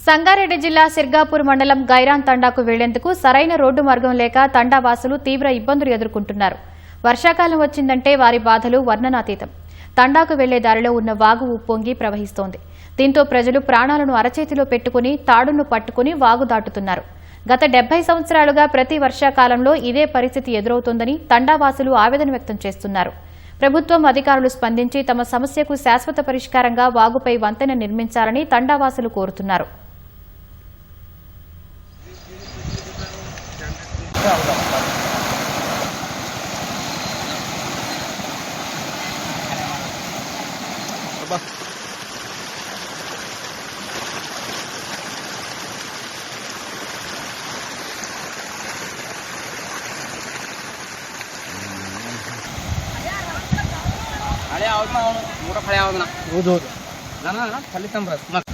సంగారెడ్డి జిల్లా సిర్గాపూర్ మండలం గైరాన్ తండాకు వెళ్లేందుకు సరైన రోడ్డు మార్గం లేక తండావాసులు తీవ్ర ఇబ్బందులు ఎదుర్కొంటున్నారు. వర్షాకాలం వచ్చిందంటే వారి బాధలు వర్ణనాతీతం. తండాకు వెళ్లే దారిలో ఉన్న వాగు ఉప్పొంగి ప్రవహిస్తోంది. దీంతో ప్రజలు ప్రాణాలను అరచేతిలో పెట్టుకుని తాడును పట్టుకుని వాగు దాటుతున్నారు. గత 70 సంవత్సరాలుగా ప్రతి వర్షాకాలంలో ఇదే పరిస్థితి ఎదురవుతోందని తండావాసులు ఆవేదన వ్యక్తం చేస్తున్నారు. ప్రభుత్వం అధికారులు స్పందించి తమ సమస్యకు శాశ్వత పరిష్కారంగా వాగుపై వంతెన నిర్మించాలని తండావాసులు కోరుతున్నారు. खड़े आओ ना, मोटा खड़े आओ ना, वो दो ना ना ना खाली तम बस